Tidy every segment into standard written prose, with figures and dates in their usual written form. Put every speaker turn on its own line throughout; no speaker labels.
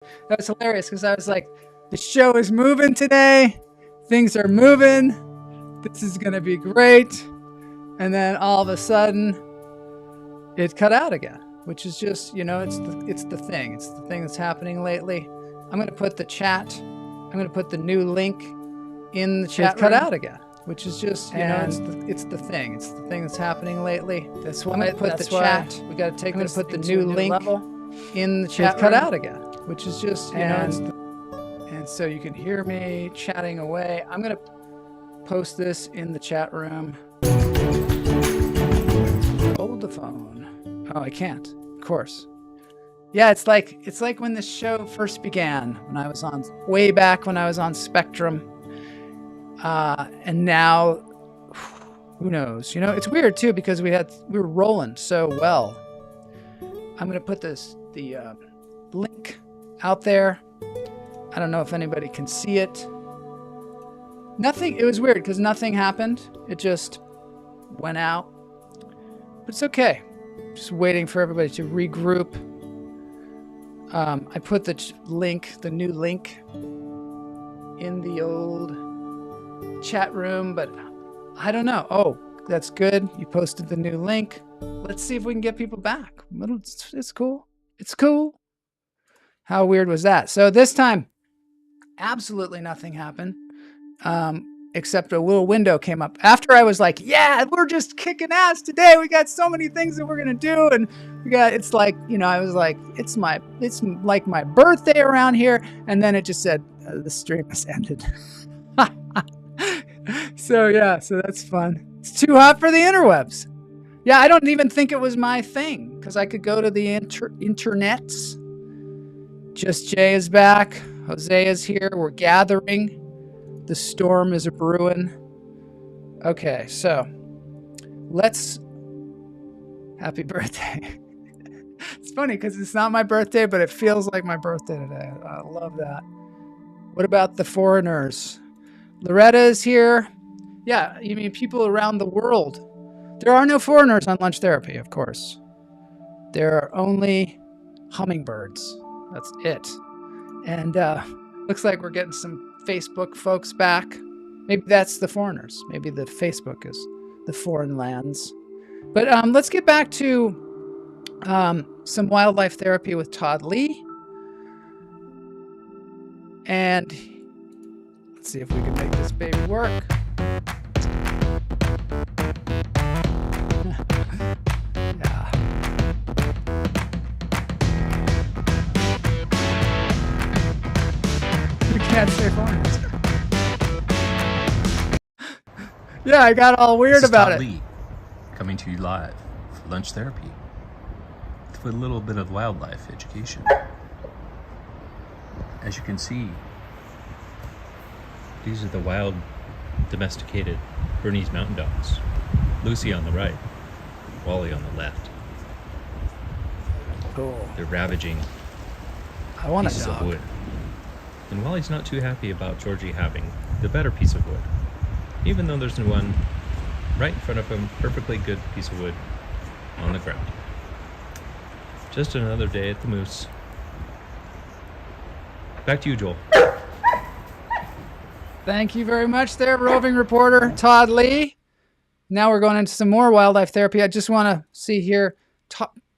That was hilarious because I was like, the show is moving today. Things are moving. This is going to be great. And then all of a sudden, it cut out again, which is just, it's the thing. It's the thing that's happening lately. I'm going to put the chat. I'm going to put the new link in the chat. Cut out again, which is just, it's the thing. It's the thing that's happening lately. That's why I'm going to put the chat. We got to take. I'm going to put the new link in the chat. Cut out again, which is just, and so you can hear me chatting away. I'm going to post this in the chat room. Hold the phone. Oh, I can't. Of course. Yeah, it's like when the show first began, when I was on way back when I was on Spectrum, and now, who knows? It's weird too because we were rolling so well. I'm gonna put the link out there. I don't know if anybody can see it. Nothing. It was weird because nothing happened. It just went out. But it's okay. Just waiting for everybody to regroup. I put the new link in the old chat room, but I don't know. Oh, that's good. You posted the new link. Let's see if we can get people back. It's cool. It's cool. How weird was that? So this time, absolutely nothing happened. Except a little window came up after I was like, yeah, we're just kicking ass today. We got so many things that we're going to do. And it's like, I was like, it's like my birthday around here. And then it just said, the stream has ended. So that's fun. It's too hot for the interwebs. Yeah. I don't even think it was my thing because I could go to the internets. Just Jay is back. Jose is here. We're gathering. The storm is a brewing. Okay, so happy birthday. It's funny because it's not my birthday, but it feels like my birthday today. I love that. What about the foreigners? Loretta is here. Yeah, you mean people around the world. There are no foreigners on Lunch Therapy, of course. There are only hummingbirds. That's it. And looks like we're getting some Facebook folks back. Maybe that's the foreigners. Maybe the Facebook is the foreign lands. But let's get back to some wildlife therapy with Todd Lee. And let's see if we can make this baby work. Yeah. We can't say foreigners. Yeah, I got all weird about
Todd
it.
Lee, coming to you live for Lunch Therapy with a little bit of wildlife education. As you can see, these are the wild, domesticated Bernese mountain dogs. Lucy on the right, Wally on the left.
Cool.
They're ravaging pieces of wood. And Wally's not too happy about Georgie having the better piece of wood, even though there's one right in front of him, perfectly good piece of wood on the ground. Just another day at the moose. Back to you, Joel.
Thank you very much there, roving reporter Todd Lee. Now we're going into some more wildlife therapy. I just want to see here,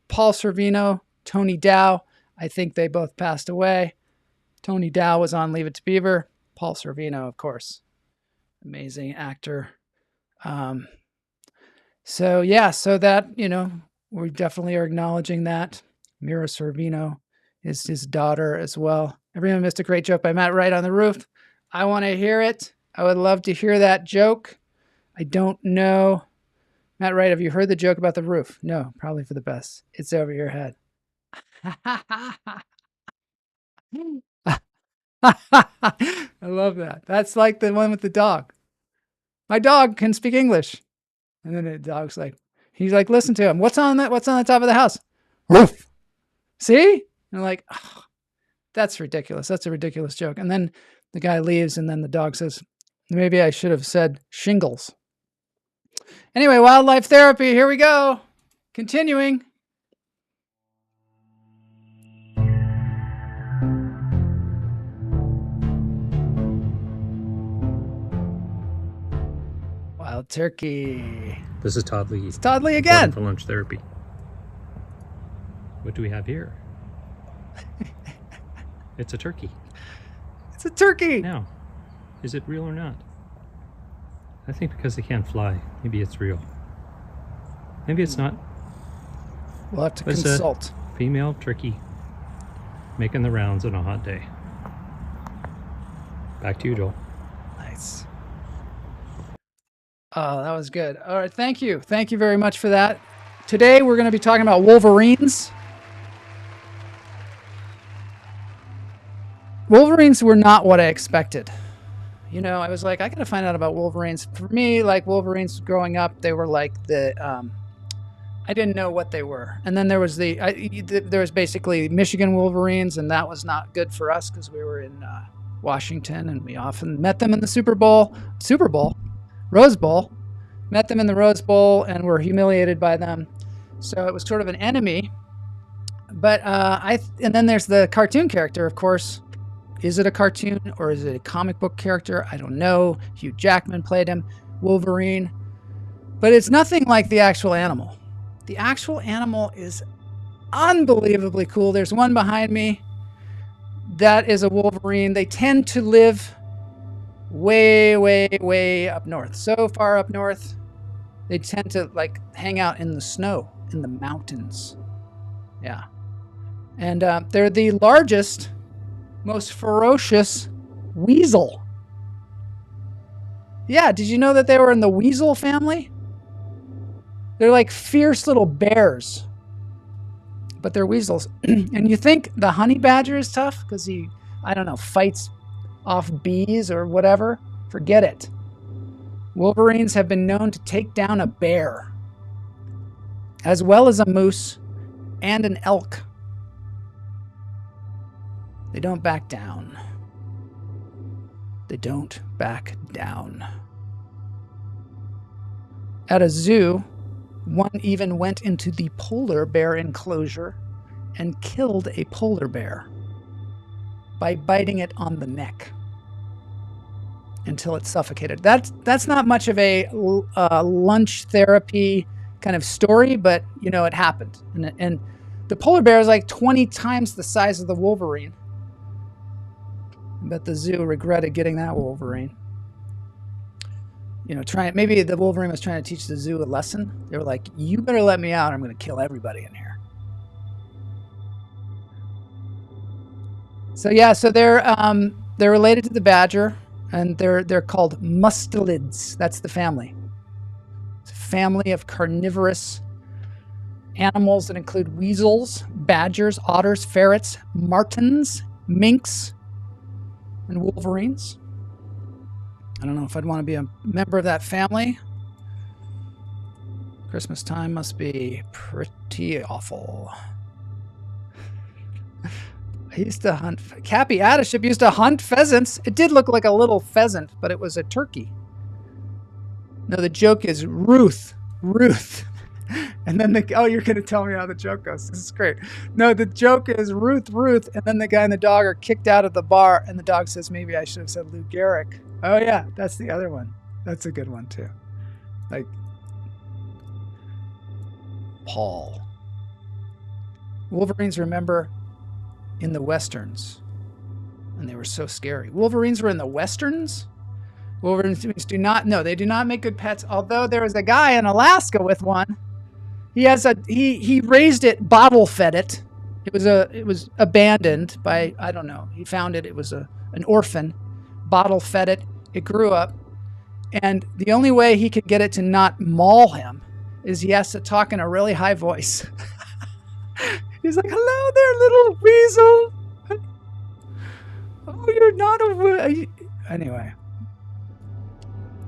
Paul Servino, Tony Dow. I think they both passed away. Tony Dow was on Leave It to Beaver. Paul Servino, of course, amazing actor. So that, we definitely are acknowledging that. Mira Servino is his daughter as well. Everyone missed a great joke by Matt Wright on the roof. I want to hear it. I would love to hear that joke. I don't know. Matt Wright, have you heard the joke about the roof? No, probably for the best. It's over your head. I love that. That's like the one with the dog. My dog can speak English. And then the dog's like, he's like, listen to him. What's on the top of the house? Roof. See? And I'm like, oh, that's ridiculous. That's a ridiculous joke. And then the guy leaves, and then the dog says, maybe I should have said shingles. Anyway, wildlife therapy. Here we go. Continuing. turkey.
This is Todd Lee.
It's Todd Lee again.
For lunch therapy. What do we have here? It's a turkey.
It's a turkey.
Now, is it real or not? I think because they can't fly, maybe it's real. Maybe it's not.
We'll have to
But
consult.
it's a female turkey making the rounds on a hot day. Back to you, Joel.
Nice. Oh, that was good. All right, thank you. Thank you very much for that. Today we're going to be talking about Wolverines. Wolverines were not what I expected. You know, I was like, I got to find out about Wolverines. For me, like Wolverines growing up, they were like I didn't know what they were. And then there was there was basically Michigan Wolverines, and that was not good for us because we were in Washington, and we often met them in the Rose Bowl, met them in the Rose Bowl, and were humiliated by them. So it was sort of an enemy. But and then there's the cartoon character, of course. Is it a cartoon or is it a comic book character? I don't know. Hugh Jackman played him, Wolverine. But it's nothing like the actual animal. The actual animal is unbelievably cool. There's one behind me. That is a Wolverine. They tend to live way, way, way up north. So far up north, they tend to like hang out in the snow, in the mountains. Yeah. And they're the largest, most ferocious weasel. Yeah, did you know that they were in the weasel family? They're like fierce little bears, but they're weasels. And you think the honey badger is tough because he, I don't know, fights off bees or whatever? Forget it. Wolverines have been known to take down a bear, as well as a moose and an elk. They don't back down. They don't back down. At a zoo, one even went into the polar bear enclosure and killed a polar bear by biting it on the neck until it suffocated. That's not much of a lunch therapy kind of story, but you know, it happened. And the polar bear is like 20 times the size of the Wolverine. I bet the zoo regretted getting that Wolverine. You know, maybe the Wolverine was trying to teach the zoo a lesson. They were like, you better let me out, or I'm going to kill everybody in here. So yeah, so they're related to the badger, and they're called mustelids. That's the family. It's a family of carnivorous animals that include weasels, badgers, otters, ferrets, martens, minks, and wolverines. I don't know if I'd want to be a member of that family. Christmas time must be pretty awful. I used to hunt. Cappy Addership used to hunt pheasants. It did look like a little pheasant, but it was a turkey. No, the joke is Ruth. And then you're going to tell me how the joke goes. This is great. No, the joke is Ruth. And then the guy and the dog are kicked out of the bar. And the dog says, maybe I should have said Lou Gehrig. Oh, yeah. That's the other one. That's a good one, too. Like, Paul. Wolverines, remember, in the Westerns. And they were so scary. Wolverines were in the Westerns? Wolverines do not make good pets. Although there was a guy in Alaska with one. He raised it, bottle fed it. It was abandoned by, I don't know. He found it. It was an orphan. Bottle fed it. It grew up. And the only way he could get it to not maul him is he has to talk in a really high voice. He's like, hello there, little weasel. Oh, you're not a... Anyway.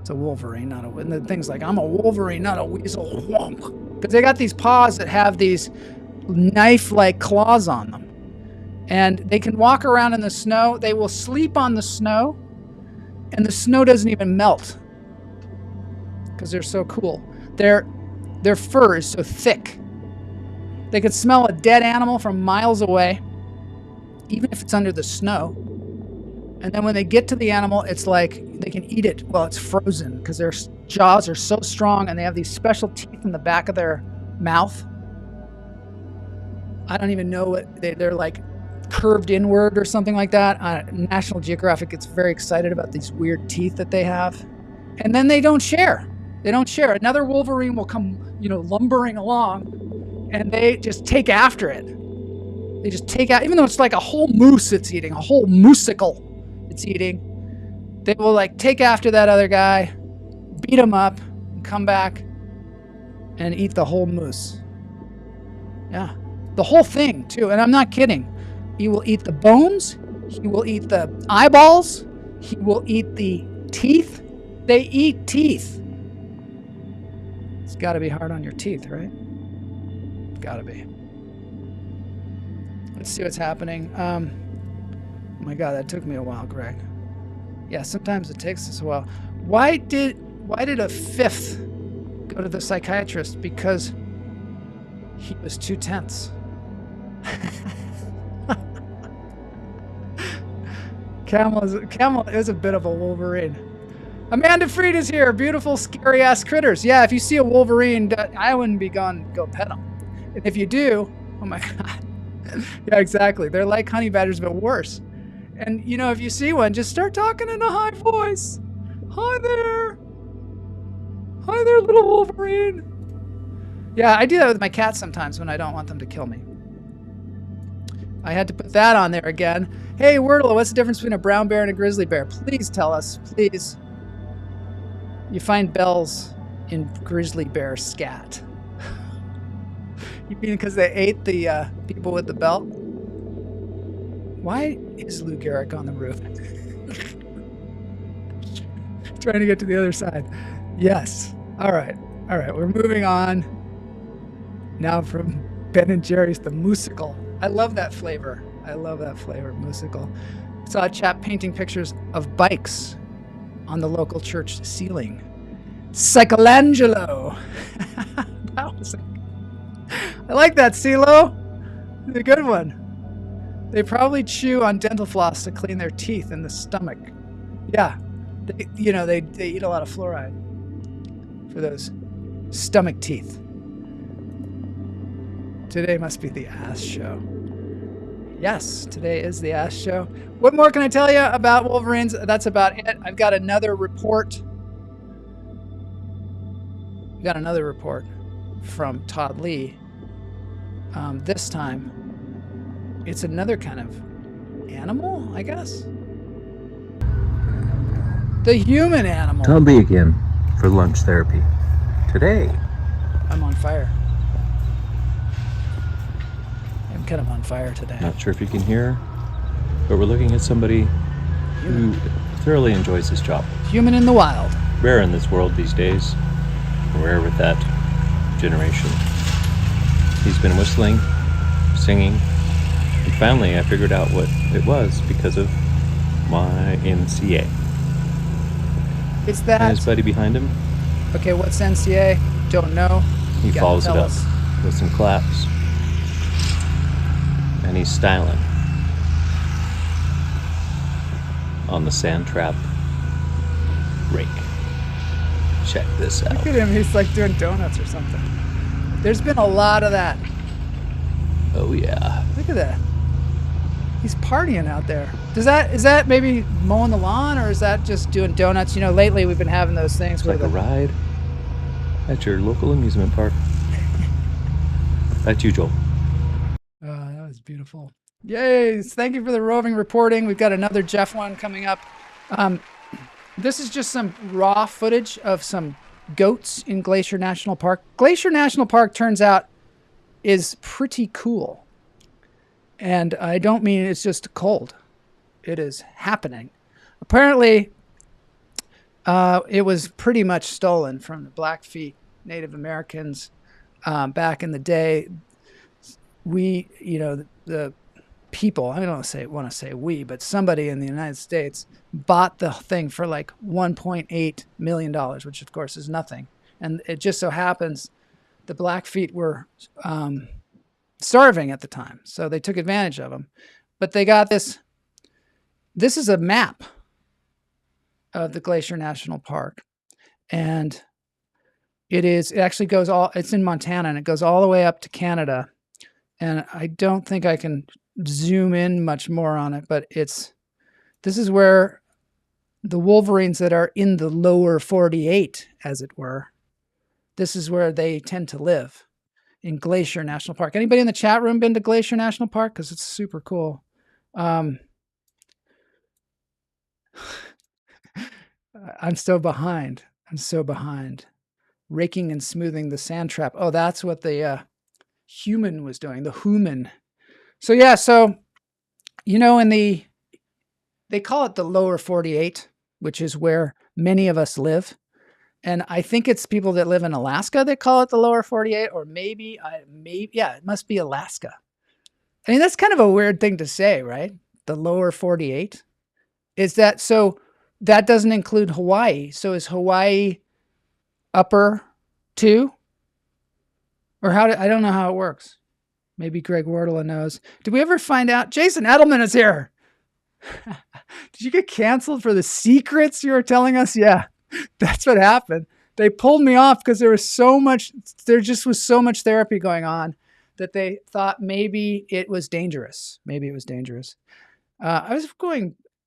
It's a Wolverine, not a... And the thing's like, I'm a Wolverine, not a weasel. Whomp. Because they got these paws that have these knife-like claws on them. And they can walk around in the snow. They will sleep on the snow. And the snow doesn't even melt. Because they're so cool. Their fur is so thick. They could smell a dead animal from miles away. Even if it's under the snow. And then when they get to the animal, it's like They can eat it while it's frozen because their jaws are so strong, and they have these special teeth in the back of their mouth. I don't even know what they're like, curved inward or something like that. National Geographic gets very excited about these weird teeth that they have. And then they don't share. They don't share. Another Wolverine will come, lumbering along, and they just take after it. They just take out, even though it's like a whole moose it's eating, a whole moosicle it's eating. They will like take after that other guy, beat him up, and come back and eat the whole moose. Yeah, the whole thing too. And I'm not kidding. He will eat the bones. He will eat the eyeballs. He will eat the teeth. They eat teeth. It's got to be hard on your teeth, right? It's got to be. Let's see what's happening. Oh my God, that took me a while, Greg. Yeah, sometimes it takes us a while. Why did a fifth go to the psychiatrist? Because he was too tense. Camel is a bit of a Wolverine. Amanda Freed is here. Beautiful, scary ass critters. Yeah, if you see a Wolverine, I wouldn't be gone. Go pet them. And if you do, oh my God. Yeah, exactly. They're like honey badgers, but worse. And if you see one, just start talking in a high voice. Hi there. Hi there, little Wolverine. Yeah, I do that with my cats sometimes when I don't want them to kill me. I had to put that on there again. Hey, Wordle, what's the difference between a brown bear and a grizzly bear? Please tell us, please. You find bells in grizzly bear scat. You mean because they ate the people with the belt? Why is Lou Gehrig on the roof? Trying to get to the other side. Yes. All right. We're moving on. Now from Ben & Jerry's, the Moosicle. I love that flavor. Moosicle. Saw a chap painting pictures of bikes on the local church ceiling. Michelangelo. I like that, CeeLo. It's a good one. They probably chew on dental floss to clean their teeth in the stomach. Yeah, they eat a lot of fluoride for those stomach teeth. Today must be the ass show. Yes, today is the ass show. What more can I tell you about Wolverines? That's about it. I've got another report. We've got another report from Todd Lee. This time, it's another kind of animal, I guess. The human animal.
Todd Lee again for lunch therapy. Today,
I'm on fire. I'm kind of on fire today.
Not sure if you can hear, but we're looking at somebody who thoroughly enjoys his job.
Human in the wild.
Rare in this world these days. Rare with that generation. He's been whistling, singing, and finally I figured out what it was because of my NCA.
It's that.
And his buddy behind him.
Okay, what's NCA? Don't know.
He follows it up with some claps. And he's styling on the sand trap rake. Check this out.
Look at him, he's like doing donuts or something. There's been a lot of that.
Oh yeah.
Look at that. He's partying out there. Is that maybe mowing the lawn, or is that just doing donuts? Lately we've been having those things
It's like a ride at your local amusement park. Back to you, Joel.
That was beautiful. Yay! Thank you for the roving reporting. We've got another Jeff one coming up. This is just some raw footage of some goats in Glacier National Park. Glacier National Park, turns out, is pretty cool. And I don't mean it's just cold. It is happening. Apparently, it was pretty much stolen from the Blackfeet Native Americans back in the day. We, the people, I don't want to say we, but somebody in the United States bought the thing for like $1.8 million, which of course is nothing. And it just so happens the Blackfeet were starving at the time, so they took advantage of them. But they got this. This is a map. of the Glacier National Park. And it's in Montana, and it goes all the way up to Canada. And I don't think I can zoom in much more on it, but this is where the Wolverines that are in the lower 48, as it were, this is where they tend to live, in Glacier National Park. Anybody in the chat room been to Glacier National Park? Because it's super cool. I'm so behind. Raking and smoothing the sand trap. Oh, that's what the human was doing, the human. So yeah, they call it the lower 48, which is where many of us live. And I think it's people that live in Alaska that call it the lower 48, or maybe, it must be Alaska. I mean, that's kind of a weird thing to say, right? The lower 48. So that doesn't include Hawaii. So is Hawaii upper too? Or I don't know how it works. Maybe Greg Wardla knows. Did we ever find out? Jason Edelman is here. Did you get canceled for the secrets you were telling us? Yeah, that's what happened. They pulled me off because there just was so much therapy going on that they thought maybe it was dangerous. I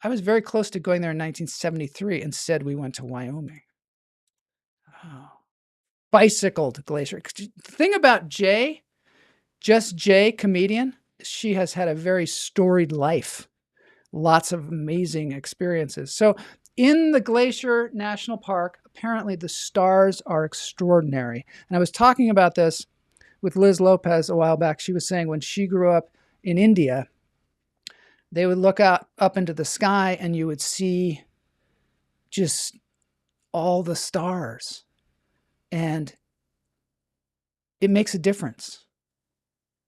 was very close to going there in 1973. Instead, we went to Wyoming. Oh. Bicycled Glacier. The thing about Jay, comedian, she has had a very storied life. Lots of amazing experiences. So in the Glacier National Park, apparently the stars are extraordinary. And I was talking about this with Liz Lopez a while back. She was saying when she grew up in India, they would look up into the sky and you would see just all the stars. And it makes a difference.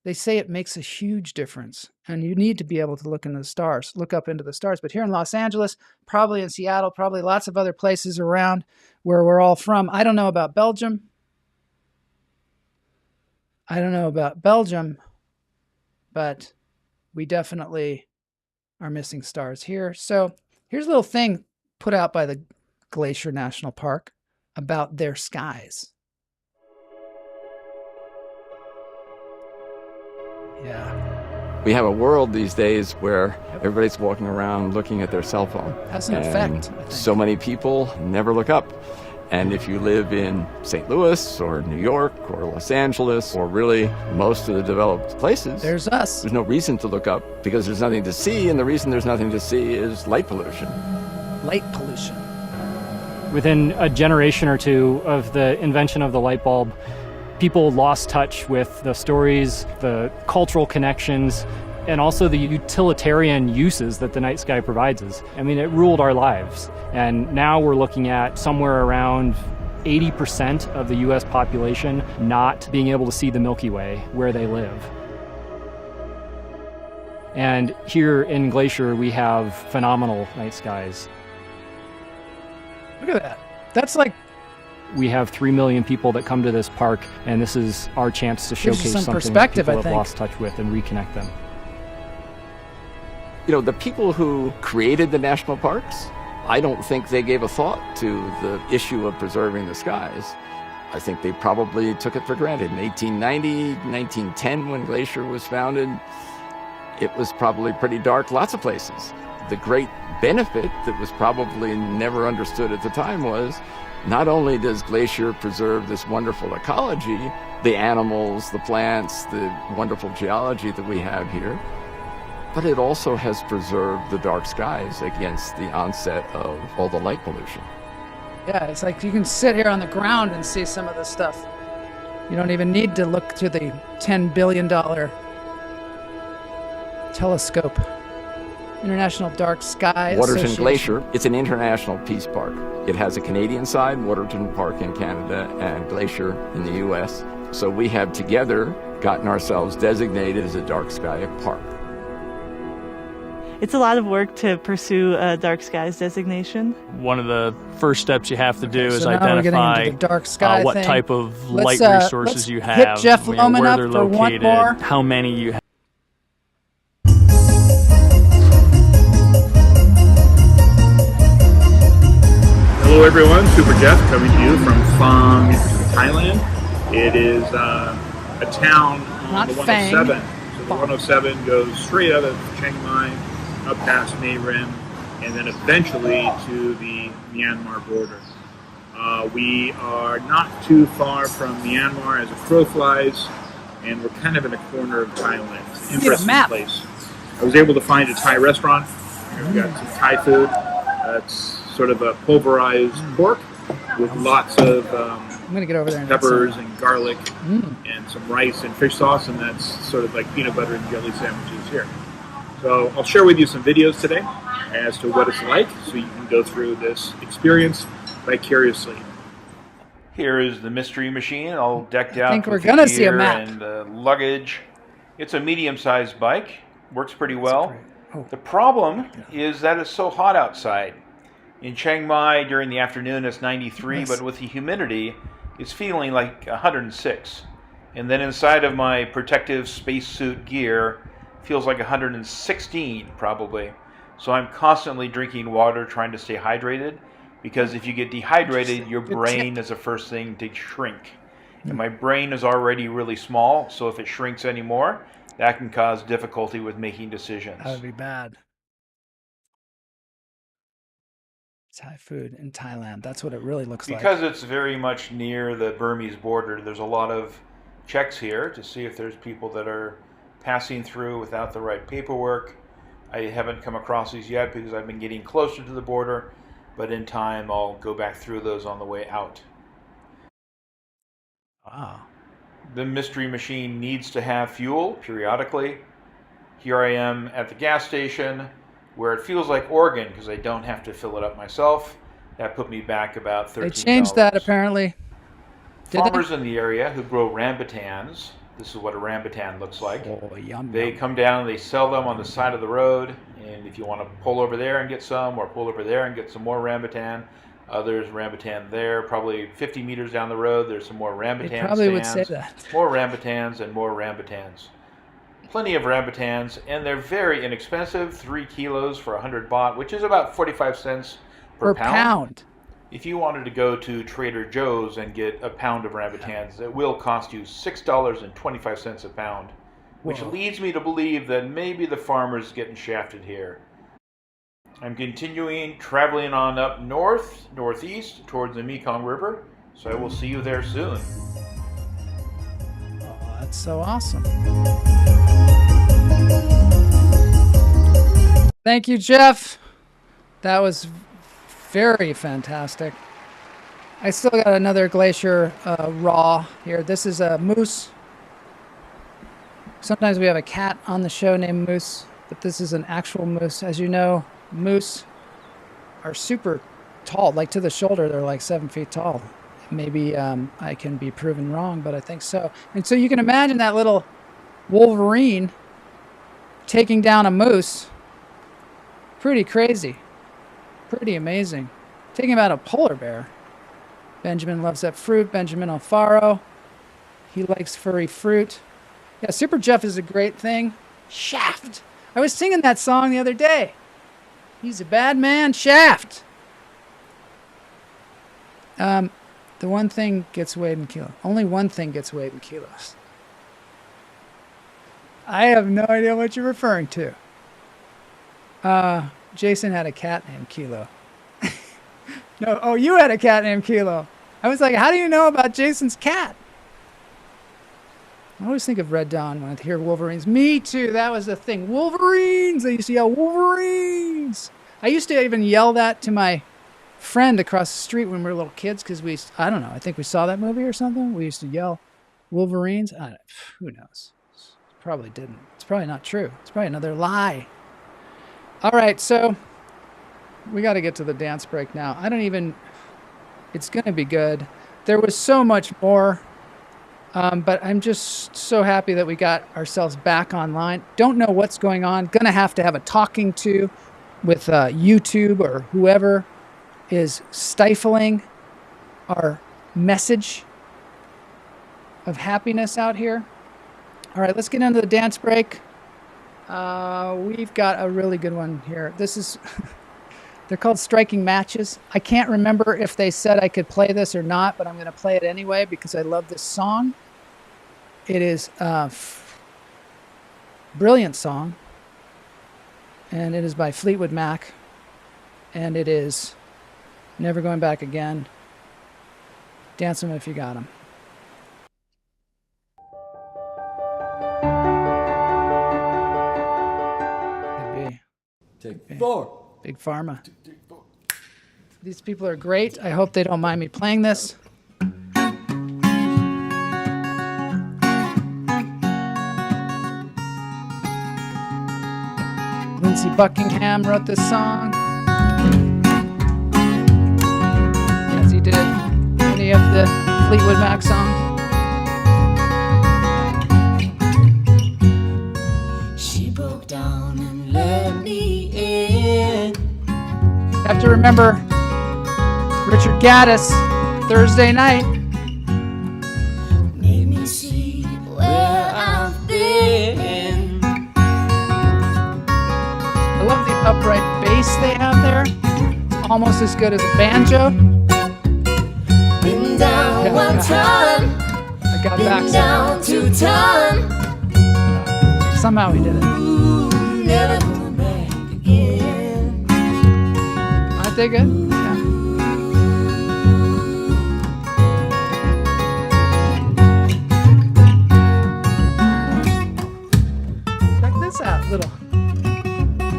They say it makes a huge difference. And you need to be able to look up into the stars. But here in Los Angeles, probably in Seattle, probably lots of other places around where we're all from. I don't know about Belgium. But we definitely are missing stars here. So here's a little thing put out by the Glacier National Park about their skies. Yeah.
We have a world these days where everybody's walking around looking at their cell phone.
Has an effect.
So many people never look up. And if you live in St. Louis or New York or Los Angeles or really most of the developed places,
there's us.
There's no reason to look up because there's nothing to see. And the reason there's nothing to see is light pollution.
Within a generation or two of the invention of the light bulb, people lost touch with the stories, the cultural connections, and also the utilitarian uses that the night sky provides us. I mean, it ruled our lives. And now we're looking at somewhere around 80% of the US population not being able to see the Milky Way where they live. And here in Glacier, we have phenomenal night skies.
Look at that. That's like...
We have 3 million people that come to this park, and this is our chance to showcase something that people have lost touch with and reconnect them.
You know, the people who created the national parks, I don't think they gave a thought to the issue of preserving the skies. I think they probably took it for granted. In 1890, 1910, when Glacier was founded, it was probably pretty dark lots of places. The great benefit that was probably never understood at the time was not only does Glacier preserve this wonderful ecology, the animals, the plants, the wonderful geology that we have here, but it also has preserved the dark skies against the onset of all the light pollution.
Yeah, it's like you can sit here on the ground and see some of this stuff. You don't even need to look to the $10 billion telescope. International Dark Sky
Waterton Glacier, it's an international peace park. It has a Canadian side, Waterton Park in Canada, and Glacier in the U.S. So we have together gotten ourselves designated as a dark sky park.
It's a lot of work to pursue a dark skies designation.
One of the first steps you have to do is
so
identify
dark sky
what
thing.
Type of light resources you have,
hit Jeff Lowman
where
up
they're
for
located,
one more.
how many you have.
everyone, Super Jeff coming to you from Phang, Thailand. It is a town on
Not
the
Fang.
107. So the 107 goes straight out of Chiang Mai, up past Mae Rim, and then eventually to the Myanmar border. We are not too far from Myanmar as a crow flies, and we're kind of in a corner of Thailand. It's an interesting place. I was able to find a Thai restaurant. We've got some Thai food. It's sort of a pulverized pork with lots of
I'm gonna get over there and
peppers and garlic and some rice and fish sauce, and that's sort of like peanut butter and jelly sandwiches here. So I'll share with you some videos today as to what it's like, so you can go through this experience vicariously. Here is the mystery machine, all decked out.
I think we're gonna see a
gear
map.
and luggage. It's a medium-sized bike. Works pretty well. The problem is that it's so hot outside. In Chiang Mai during the afternoon it's 93, but with the humidity it's feeling like 106. And then inside of my protective spacesuit gear feels like 116 probably. So I'm constantly drinking water, trying to stay hydrated, because if you get dehydrated, your brain is the first thing to shrink. And my brain is already really small, so if it shrinks anymore, that can cause difficulty with making decisions.
That would be bad. Thai food in Thailand. That's what it really looks like.
Because it's very much near the Burmese border, there's a lot of checks here to see if there's people that are passing through without the right paperwork. I haven't come across these yet because I've been getting closer to the border, but in time I'll go back through those on the way out.
Wow.
The mystery machine needs to have fuel periodically. Here I am at the gas station, where it feels like Oregon because I don't have to fill it up myself. That put me back about $13.
They changed that apparently.
Farmers in the area who grow rambutans, this is what a rambutan looks like.
Oh, yum,
They come down and they sell them on the side of the road, and if you want to pull over there and get some, or pull over there and get some more rambutan, there's rambutan there. Probably 50 meters down the road, there's some more rambutan
They probably would
stands,
say that.
more rambutans and more rambutans. Plenty of rambutans, and they're very inexpensive. 3 kilos for 100 baht, which is about 45 cents per pound. If you wanted to go to Trader Joe's and get a pound of rambutans, it will cost you $6.25 a pound, which leads me to believe that maybe the farmer's getting shafted here. I'm continuing traveling on up northeast towards the Mekong River, so I will see you there soon.
Oh, that's so awesome. Thank you, Jeff. That was very fantastic. I still got another Glacier raw here. This is a moose. Sometimes we have a cat on the show named Moose, but this is an actual moose. As you know, moose are super tall, like to the shoulder. They're like 7 feet tall. Maybe I can be proven wrong, but I think so. And so you can imagine that little Wolverine taking down a moose. Pretty crazy. Pretty amazing. Taking out a polar bear. Benjamin loves that fruit. Benjamin Alfaro. He likes furry fruit. Yeah, Super Jeff is a great thing. Shaft. I was singing that song the other day. He's a bad man. Shaft. The one thing gets weighed in kilos. Only one thing gets weighed in kilos. I have no idea what you're referring to. Jason had a cat named Kilo. No, oh, you had a cat named Kilo. I was like, how do you know about Jason's cat? I always think of Red Dawn when I hear Wolverines. Me too, that was the thing. Wolverines! I used to yell, Wolverines! I used to even yell that to my friend across the street when we were little kids, because I don't know, I think we saw that movie or something. We used to yell, Wolverines? Who knows? Probably didn't. It's probably not true. It's probably another lie. All right, so we got to get to the dance break now. It's going to be good. There was so much more, but I'm just so happy that we got ourselves back online. Don't know what's going on. Going to have a talking to with YouTube or whoever is stifling our message of happiness out here. All right, let's get into the dance break. We've got a really good one here. This is They're called Striking Matches. I can't remember if they said I could play this or not, but I'm going to play it anyway because I love this song. It is a brilliant song, and it is by Fleetwood Mac, and it is Never Going Back Again. Dance 'em if you got 'em.
Take 4.
Big Pharma. These people are great. I hope they don't mind me playing this. Lindsey Buckingham wrote this song, as he did many of the Fleetwood Mac songs.
She broke down and let me in.
Have to remember Richard Gaddis, Thursday night.
Made me see where I've been.
I love the upright bass they have there. It's almost as good as a banjo.
Been down one time.
I got
Been
back
down 2 times.
somehow we did it.
Never going back again.
Aren't they good? Yeah. Check this out, little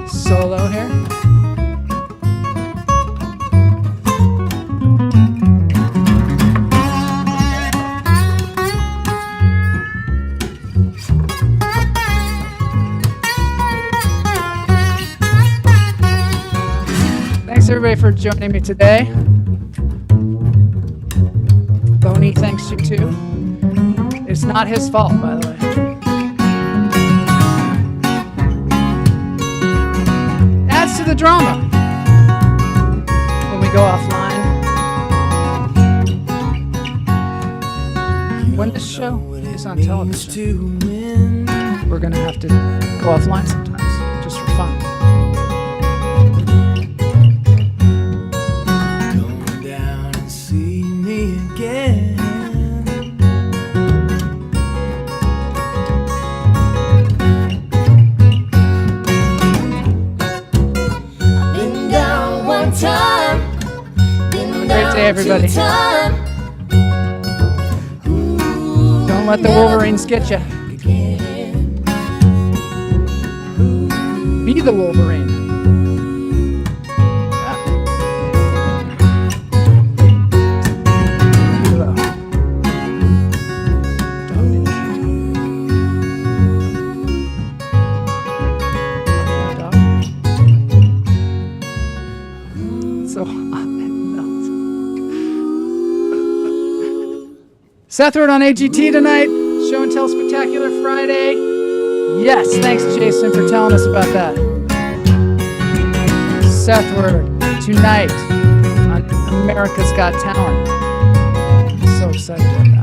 solo here. Thanks everybody for joining me today. Boney, thanks you too. It's not his fault, by the way. Adds to the drama when we go offline. When this show is on television, we're going to have to go offline sometimes, just for fun.
Come down and see me again. Been down one time. Been
Have a great day, everybody.
2 times.
Don't let the Wolverines get you. Be the Wolverine. So hot it melts. Sethward on AGT tonight. Show and Tell Spectacular Friday. Yes, thanks Jason for telling us about that. Sethward tonight on America's Got Talent. So excited about that.